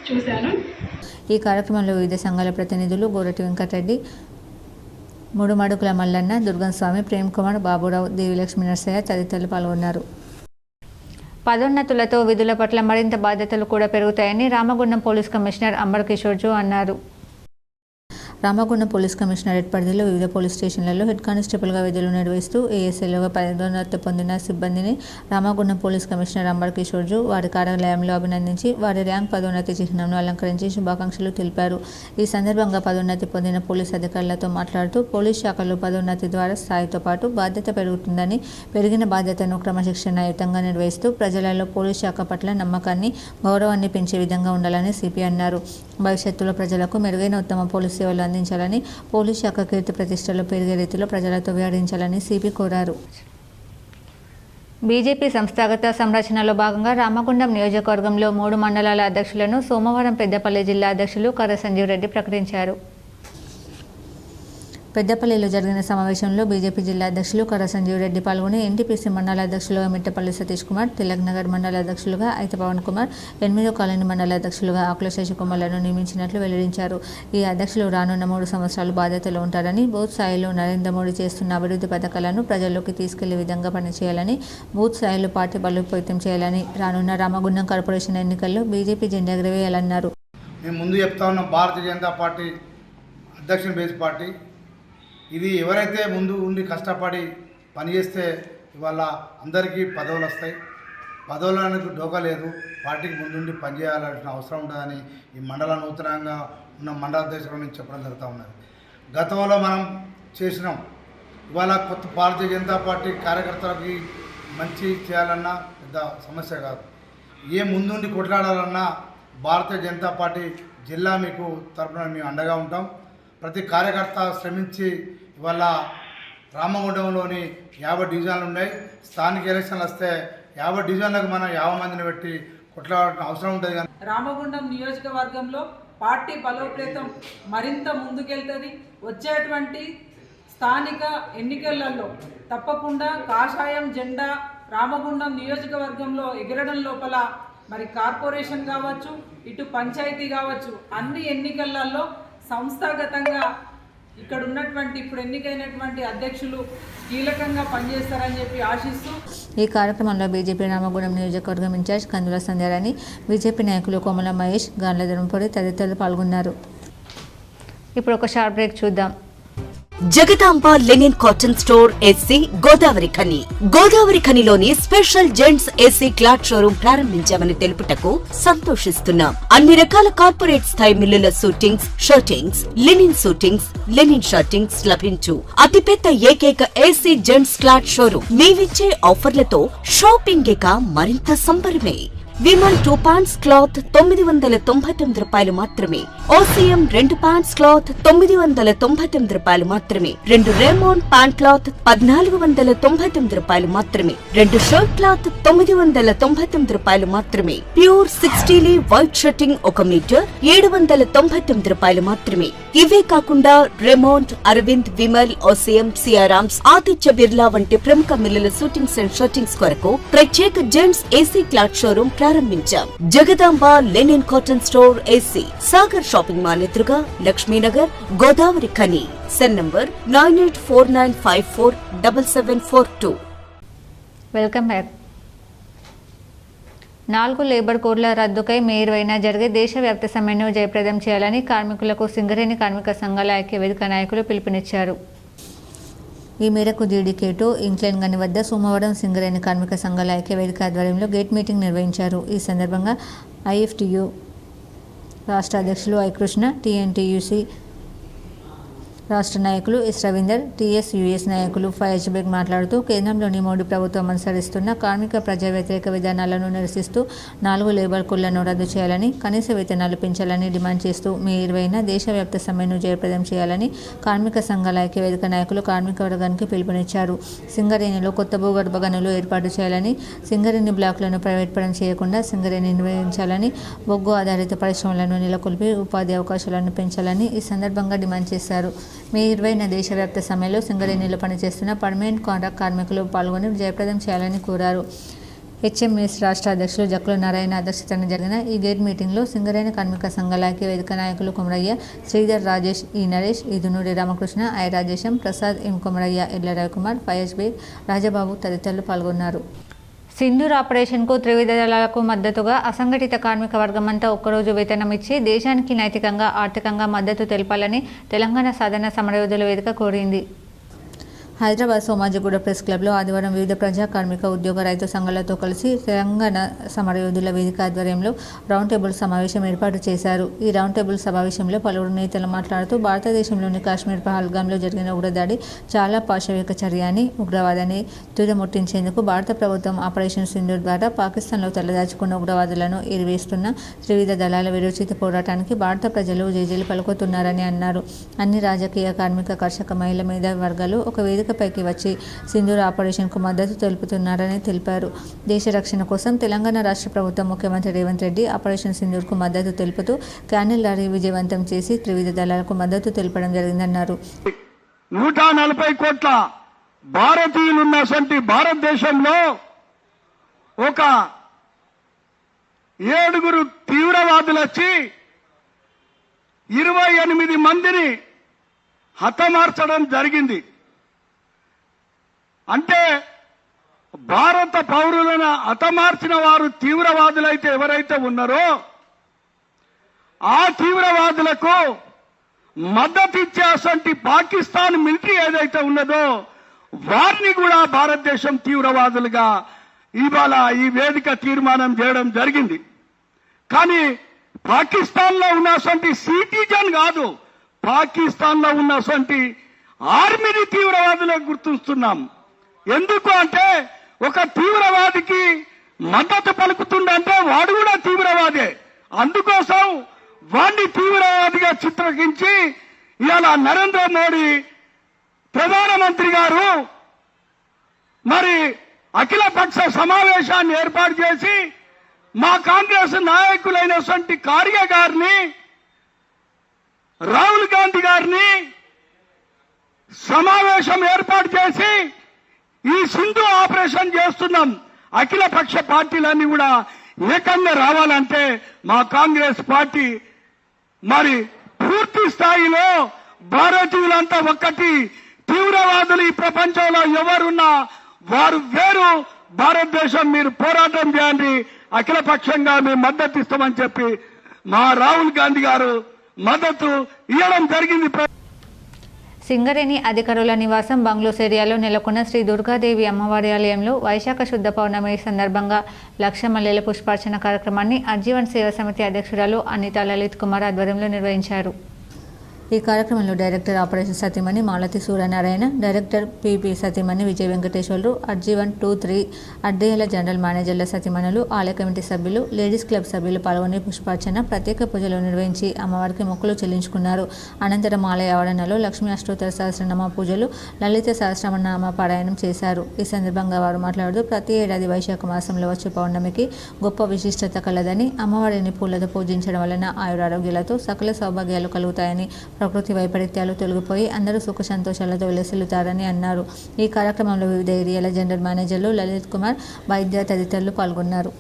చూశాను. ఈ కార్యక్రమంలో వివిధ సంఘాల ప్రతినిధులు గోరటి వెంకటరెడ్డి, ముడుమడుకుల మల్లన్న, దుర్గం స్వామి, ప్రేమ్ కుమార్, బాబురావు, దేవిలక్ష్మి నర్సయ్య తదితరులు పాల్గొన్నారు. పదోన్నతులతో విధుల పట్ల మరింత బాధ్యతలు కూడా పెరుగుతాయని రామగుండం పోలీస్ కమిషనర్ అంబర్ కిషోర్ జూ అన్నారు. రామగుండం పోలీస్ కమిషనరేట్ పరిధిలో వివిధ పోలీస్ స్టేషన్లలో హెడ్ కానిస్టేబుల్గా విధులు నిర్వహిస్తూ ఏఎస్ఐలుగా పదోన్నతి పొందిన సిబ్బందిని రామగుండం పోలీస్ కమిషనర్ అంబర్ కిషోర్ జూ వారి కార్యాలయంలో అభినందించి వారి ర్యాంక్ పదోన్నతి చిహ్నంను అలంకరించి శుభాకాంక్షలు తెలిపారు. ఈ సందర్భంగా పదోన్నతి పొందిన పోలీస్ అధికారులతో మాట్లాడుతూ పోలీస్ శాఖలో పదోన్నతి ద్వారా స్థాయితో పాటు బాధ్యత పెరుగుతుందని, పెరిగిన బాధ్యతను క్రమశిక్షణాయుతంగా నిర్వహిస్తూ ప్రజలలో పోలీస్ శాఖ పట్ల నమ్మకాన్ని, గౌరవాన్ని పెంచే విధంగా ఉండాలని సిపి అన్నారు. భవిష్యత్తులో ప్రజలకు మెరుగైన ఉత్తమ పోలీస్ సేవలు అందించాలని, పోలీస్ శాఖ కీర్తి ప్రతిష్టలు పెరిగే రీతిలో ప్రజలతో వ్యవహరించాలని సిపి కోరారు. బీజేపీ సంస్థాగత సంరచనలో భాగంగా రామగుండం నియోజకవర్గంలో 3 మండలాల అధ్యక్షులను సోమవారం పెద్దపల్లి జిల్లా అధ్యక్షులు కర్ర సంజీవ్ రెడ్డి ప్రకటించారు. పెద్దపల్లిలో జరిగిన సమావేశంలో బీజేపీ జిల్లా అధ్యక్షులు కర్ర సంజీవ్ రెడ్డి పాల్గొని ఎన్టీపీసీ మండల అధ్యక్షులుగా మిట్టపల్లి సతీష్ కుమార్, తిలక్ నగర్ మండల అధ్యక్షులుగా అయితే పవన్ కుమార్, 8వ కాలనీ మండల అధ్యక్షులుగా ఆకుల శశికుమార్లను నియమించినట్లు వెల్లడించారు. ఈ అధ్యక్షులు రానున్న 3 సంవత్సరాలు బాధ్యతలు ఉంటారని, బూత్ స్థాయిలో నరేంద్ర మోడీ చేస్తున్న అభివృద్ధి పథకాలను ప్రజల్లోకి తీసుకెళ్లే విధంగా పనిచేయాలని, బూత్ స్థాయిలో పార్టీ బలోపేతం చేయాలని, రానున్న రామగుండం కార్పొరేషన్ ఎన్నికల్లో బీజేపీ జెండా ఎగరవేయాలన్నారు. మేము ముందు చెప్తా ఉన్న భారతీయ జనతా పార్టీ అధ్యక్షుని బేస్ పార్టీ ఇది. ఎవరైతే ముందు ఉండి కష్టపడి పనిచేస్తే ఇవాళ అందరికీ పదవులు వస్తాయి. పదవులకు డోకా లేదు. పార్టీకి ముందుండి పనిచేయాల్సిన అవసరం ఉంటుందని ఈ మండల నూతనంగా ఉన్న మండల అధ్యక్షుల నుంచి చెప్పడం జరుగుతూ ఉన్నది. గతంలో మనం చేసినాం. ఇవాళ కొత్త భారతీయ జనతా పార్టీ కార్యకర్తలకి మంచి చేయాలన్నా పెద్ద సమస్య కాదు. ఏ ముందుండి కొట్లాడాలన్నా భారతీయ జనతా పార్టీ జిల్లా మీకు తరఫున మేము అండగా ఉంటాం. ప్రతి కార్యకర్త శ్రమించి ఇవాళ రామగుండంలోని 50 డివిజన్లు ఉన్నాయి. స్థానిక ఎలక్షన్లు వస్తే 50 డివిజన్లకు మనం 50 మందిని పెట్టి కొట్లాడాల్సిన అవసరం ఉంటుంది. కానీ రామగుండం నియోజకవర్గంలో పార్టీ బలోపేతం మరింత ముందుకెళ్తుంది. వచ్చేటువంటి స్థానిక ఎన్నికలలో తప్పకుండా కాషాయం జెండా రామగుండం నియోజకవర్గంలో ఎగరడం లోపల మరి కార్పొరేషన్ కావచ్చు, ఇటు పంచాయతీ కావచ్చు, అన్ని ఎన్నికలలో సంస్థాగతంగా ఇక్కడ ఉన్నటువంటి ఇప్పుడు ఎన్నికైనటువంటి అధ్యక్షులు కీలకంగా పనిచేస్తారని చెప్పి ఆశిస్తూ ఈ కార్యక్రమంలో బీజేపీ రామగుండం నియోజకవర్గం ఇన్ఛార్జ్ కందుల సంధ్యారాణి, బీజేపీ నాయకులు కోమల మహేష్, గాన్ల ధర్మపురి తదితరులు పాల్గొన్నారు. ఇప్పుడు ఒక షార్ట్ బ్రేక్ చూద్దాం. Jagadamba linen cotton store AC Godavari Khani. Godavari ఖనిలోని special gents AC cloth showroom ప్రారంభించామని తెలుపుటకు సంతోషిస్తున్నాం. అన్ని రకాల కార్పొరేట్ స్థాయి మిల్లుల suitings, shirtings, linen suitings, linen shirtings లభించు అతిపెద్ద ఏకైక ఏసీ జెంట్స్ క్లాత్ షోరూమ్. మేమిచ్చే ఆఫర్లతో షాపింగ్ ఇక మరింత సంబరమే. విమల్ 2 పాండ్స్ క్లాత్ 999 రూపాయలు మాత్రమే. OCM 2 ప్యాంట్స్ క్లాత్ 999 రూపాయలు మాత్రమే, 2 రేమోన్ ప్యాంట్ క్లాత్ 1499 రూపాయలు మాత్రమే, 2 షర్ట్ క్లాత్ 999 రూపాయలు మాత్రమే, ప్యూర్ 60 వైట్ షర్టింగ్ 1 మీటర్ 799 రూపాయలు మాత్రమే. ఇవే కాకుండా రెమోంట్, అరవింద్, విమల్, OCM, సియారామ్స్, ఆదిత్య బిర్లా వంటి ప్రముఖ మిల్లుల షూటింగ్స్ అండ్ షర్టింగ్స్ కొరకు ప్రత్యేక జెంట్స్ ఏసీ క్లాత్ షోరూం ప్రారంభించాం. Jagadamba linen cotton store AC, Sagar shopping mall ఎదురుగా, Lakshminagar, Godavari Khani. Cell number 9849547742. Welcome back. 4 labour కోడ్ల రద్దుకై మే 20న జరిగే దేశవ్యాప్త సమ్మెను జయప్రదం చేయాలని కార్మికులకు సింగరేణి కార్మిక సంఘాల ఐక్య వేదిక నాయకులు పిలుపునిచ్చారు. ఈ మేరకు జీడీకే2 ఇంక్లైన్ గని వద్ద సోమవారం సింగరేణి కార్మిక సంఘాల ఐక్య వేదిక ఆధ్వర్యంలో గేట్ మీటింగ్ నిర్వహించారు. ఈ సందర్భంగా ఐఎఫ్టియు రాష్ట్ర అధ్యక్షులు ఐ కృష్ణ, టీఎన్టీయూసీ రాష్ట్ర నాయకులు ఎస్ రవీందర్, టీఎస్యూఎస్ నాయకులు ఫయాజ్ బేగ్ మాట్లాడుతూ కేంద్రంలోని మోడీ ప్రభుత్వం అనుసరిస్తున్న కార్మిక ప్రజా వ్యతిరేక విధానాలను నిరసిస్తూ 4 లేబర్ కోడ్లను రద్దు చేయాలని, కనీస వేతనాలు పెంచాలని డిమాండ్ చేస్తూ మే 20న దేశవ్యాప్త సమ్మెను జయప్రదం చేయాలని కార్మిక సంఘాల ఐక్య వేదిక నాయకులు కార్మిక వర్గానికి పిలుపునిచ్చారు. సింగరేణిలో కొత్త భూగర్భ గనులు ఏర్పాటు చేయాలని, సింగరేణి బ్లాకులను ప్రైవేట్ పరం చేయకుండా సింగరేణి నిర్వహించాలని, బొగ్గు ఆధారిత పరిశ్రమలను నెలకొల్పి ఉపాధి అవకాశాలను పెంచాలని ఈ సందర్భంగా డిమాండ్ చేశారు. మే 20న దేశవ్యాప్త సమ్మెలో సింగరేణిలో పనిచేస్తున్న పర్మనెంట్ కాంట్రాక్ట్ కార్మికులు పాల్గొని జయప్రదం చేయాలని కోరారు. హెచ్ఎంఎస్ రాష్ట్ర అధ్యక్షులు జక్కుల నారాయణ అధ్యక్షతన జరిగిన ఈ గేట్ మీటింగ్లో సింగరేణి కార్మిక సంఘాల ఐక్య వేదిక నాయకులు కొమరయ్య, శ్రీధర్, రాజేష్, ఈ నరేష్, ఈదునూరి రామకృష్ణ, ఐ రాజేశం, ప్రసాద్, ఎం కొమరయ్య, ఎడ్ల రవికుమార్, ఫయాజ్ బేగ్, రాజబాబు తదితరులు పాల్గొన్నారు. సింధూర్ ఆపరేషన్కు త్రివిధ దళాలకు మద్దతుగా అసంఘటిత కార్మిక వర్గమంతా ఒక్కరోజు వేతనం ఇచ్చి దేశానికి నైతికంగా, ఆర్థికంగా మద్దతు తెలపాలని తెలంగాణ సాధన సమరయోధుల వేదిక కోరింది. హైదరాబాద్ సోమాజిగూడ ప్రెస్ క్లబ్లో ఆదివారం వివిధ ప్రజా కార్మిక ఉద్యోగ రైతు సంఘాలతో కలిసి తెలంగాణ సమరయోధుల వేదిక ఆధ్వర్యంలో రౌండ్ టేబుల్ సమావేశం ఏర్పాటు చేశారు. ఈ రౌండ్ టేబుల్ సమావేశంలో పలువురు నేతలు మాట్లాడుతూ భారతదేశంలోని కాశ్మీర్ పహల్గాంలో జరిగిన ఉగ్రదాడి చాలా పాశవిక చర్య అని, ఉగ్రవాదాన్ని తుదముట్టించేందుకు భారత ప్రభుత్వం ఆపరేషన్ సింధూర్ ద్వారా పాకిస్తాన్లో తలదాచుకున్న ఉగ్రవాదులను ఏరివేస్తున్న త్రివిధ దళాల విరోచిత పోరాటానికి భారత ప్రజలు జేజేలు పలుకుతున్నారని అన్నారు. అన్ని రాజకీయ, కార్మిక, కర్షక, మహిళ మేధావి వర్గాలు ఒక వేదికపైకి వచ్చి సింధూర్ ఆపరేషన్కు మద్దతు తెలుపుతున్నారని తెలిపారు. దేశ రక్షణ కోసం తెలంగాణ రాష్ట్ర ప్రభుత్వం ముఖ్యమంత్రి రేవంత్ రెడ్డి ఆపరేషన్ సింధూర్కు మద్దతు తెలుపుతూ క్యానెల్ లారీ విజయవంతం చేసి త్రివిధ దళాలకు మద్దతు తెలపడం జరిగిందన్నారు. 140 కోట్ల భారతీయులున్నటువంటి భారతదేశంలో ఒక 7 తీవ్రవాదులు వచ్చి 28 మందిని హతమార్చడం జరిగింది. అంటే భారత పౌరులను హతమార్చిన వారు తీవ్రవాదులైతే ఎవరైతే ఉన్నారో ఆ తీవ్రవాదులకు మద్దతు ఇచ్చేటువంటి పాకిస్తాన్ మిలిటరీ ఏదైతే ఉన్నదో వారిని కూడా భారతదేశం తీవ్రవాదులుగా ఇవాళ ఈ వేదిక తీర్మానం చేయడం జరిగింది. కానీ పాకిస్తాన్లో ఉన్నటువంటి సిటిజన్ కాదు, పాకిస్తాన్లో ఉన్నటువంటి ఆర్మీని తీవ్రవాదులకు గుర్తిస్తున్నాం. ఎందుకు అంటే ఒక తీవ్రవాదికి మద్దతు పలుకుతుందంటే వాడు కూడా తీవ్రవాదే. అందుకోసం వాడిని తీవ్రవాదిగా చిత్రీకరించి ఇవాళ నరేంద్ర మోడీ ప్రధానమంత్రి గారు మరి అఖిలపక్ష సమావేశాన్ని ఏర్పాటు చేసి మా కాంగ్రెస్ నాయకులైనటువంటి ఖార్గే గారిని, రాహుల్ గాంధీ గారిని సమావేశం ఏర్పాటు చేసి ఈ సింధు ఆపరేషన్ చేస్తున్నాం, అఖిలపక్ష పార్టీలన్నీ కూడా ఏకంగా రావాలంటే మా కాంగ్రెస్ పార్టీ మరి పూర్తి స్థాయిలో భారతీయులంతా ఒక్కటి, తీవ్రవాదులు ఈ ప్రపంచంలో ఎవరున్నా వారు వేరు, భారతదేశం మీరు పోరాటం చేయండి, అఖిలపక్షంగా మేము మద్దతు ఇస్తామని చెప్పి మా రాహుల్ గాంధీ గారు మద్దతు ఇవ్వడం జరిగింది. సింగరేణి అధికారుల నివాసం బంగ్లోస్ ఏరియాలో నెలకొన్న శ్రీ దుర్గాదేవి అమ్మవారి ఆలయంలో వైశాఖ శుద్ధ పౌర్ణమి సందర్భంగా లక్ష మల్లెల పుష్పార్చన కార్యక్రమాన్ని అర్జీవన్ సేవా సమితి అధ్యక్షురాలు అనితా లలిత్ కుమార్ ఆధ్వర్యంలో నిర్వహించారు. ఈ కార్యక్రమంలో డైరెక్టర్ ఆపరేషన్ సతీమణి మాలతి సూర్యనారాయణ, డైరెక్టర్ పిపి సతీమణి విజయ వెంకటేశ్వర్లు, అర్జీ1, 2, 3 అడ్డేల జనరల్ మేనేజర్ల సతీమణులు, ఆలయ కమిటీ సభ్యులు, లేడీస్ క్లబ్ సభ్యులు పాల్గొని పుష్పార్చన, ప్రత్యేక పూజలు నిర్వహించి అమ్మవారికి మొక్కులు చెల్లించుకున్నారు. అనంతరం ఆలయ ఆవరణలో లక్ష్మీ అష్టోత్తర సహస్రనామ పూజలు, లలిత సహస్రనామ పారాయణం చేశారు. ఈ సందర్భంగా వారు మాట్లాడుతూ ప్రతి ఏడాది వైశాఖ మాసంలో వచ్చే పౌర్ణమికి గొప్ప విశిష్టత కలదని, అమ్మవారిని పూలతో పూజించడం వలన ఆయురారోగ్యాలతో సకల సౌభాగ్యాలు కలుగుతాయని, ప్రకృతి వైపరీత్యాలు తొలగిపోయి అందరూ సుఖ సంతోషాలతో విలసిల్లుతారని అన్నారు. ఈ కార్యక్రమంలో వివిధ ఏరియాల జనరల్ మేనేజర్లు లలిత్ కుమార్, వైద్య తదితరులు పాల్గొన్నారు.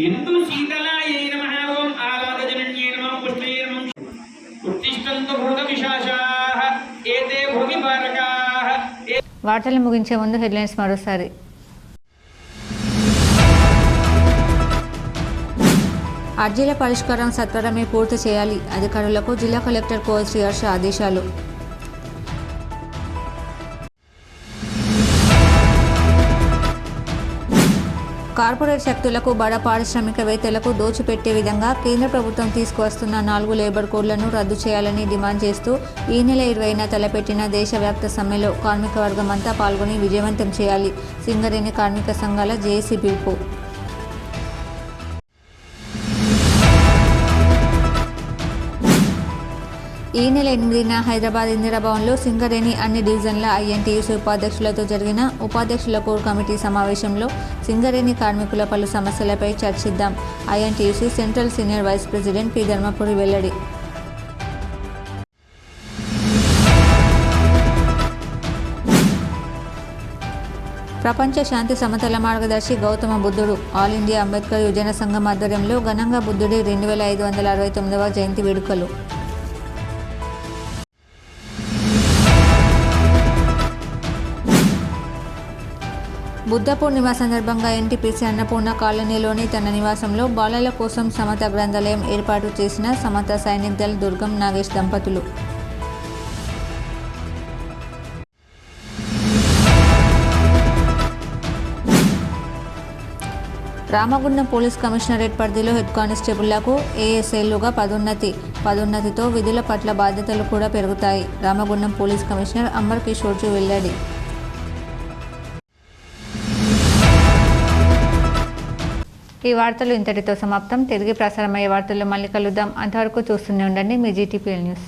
ఇందు శీతలాయై నమః ఓం ఆలాదజనన్యై నమః పుష్పై నమః ఉత్తిష్టంతు భూత విశాఖాః ఏతే భూమి పారకాః. వార్తలు ముగించే ముందు హెడ్లైన్స్ మరోసారి. అర్జీల పరిష్కారం సత్వరమే పూర్తి చేయాలి, అధికారులకు జిల్లా కలెక్టర్ కోల్ శ్రీ హర్ష ఆదేశాలు. కార్పొరేట్ శక్తులకు, బడా పారిశ్రామికవేత్తలకు దోచిపెట్టే విధంగా కేంద్ర ప్రభుత్వం తీసుకువస్తున్న 4 లేబర్ కోడ్లను రద్దు చేయాలని డిమాండ్ చేస్తూ ఈ నెల 20న తలపెట్టిన దేశవ్యాప్త సమ్మెలో కార్మిక వర్గం అంతా పాల్గొని విజయవంతం చేయాలి. సింగరేణి కార్మిక సంఘాల జేఏసీ పిలుపు. ఈ నెల 8న హైదరాబాద్ ఇందిరాభవన్లో సింగరేణి అన్ని డివిజన్ల ఐఎన్టీయూసీ ఉపాధ్యక్షులతో జరిగిన ఉపాధ్యక్షుల కోర్ కమిటీ సమావేశంలో సింగరేణి కార్మికుల పలు సమస్యలపై చర్చిద్దాం. INTUC central senior vice president P Dharmapuri వెల్లడి. ప్రపంచ శాంతి సమతల మార్గదర్శి గౌతమ బుద్ధుడు ఆల్ ఇండియా అంబేద్కర్ యువజన సంఘం ఆధ్వర్యంలో ఘనంగా బుద్ధుడి 2569వ జయంతి వేడుకలు. బుద్ధ పూర్ణిమ సందర్భంగా ఎన్టీపీసీ అన్నపూర్ణ కాలనీలోని తన నివాసంలో బాలల కోసం సమత గ్రంథాలయం ఏర్పాటు చేసిన సమత సైనిక్ దళ్ దుర్గం నాగేష్ దంపతులు. రామగుండం పోలీస్ కమిషనరేట్ పరిధిలో హెడ్ కానిస్టేబుళ్లకు ఏఎస్ఐలుగా పదోన్నతితో విధుల పట్ల బాధ్యతలు కూడా పెరుగుతాయి. రామగుండం పోలీస్ కమిషనర్ అంబర్ కిషోర్జు వెల్లడి. ఈ వార్తలు ఇంతటితో సమాప్తం. తిరిగి ప్రసారమయ్యే వార్తల్లో మళ్ళీ కలుద్దాం. అంతవరకు చూస్తూనే ఉండండి మీ జీటీపీఎల్ న్యూస్.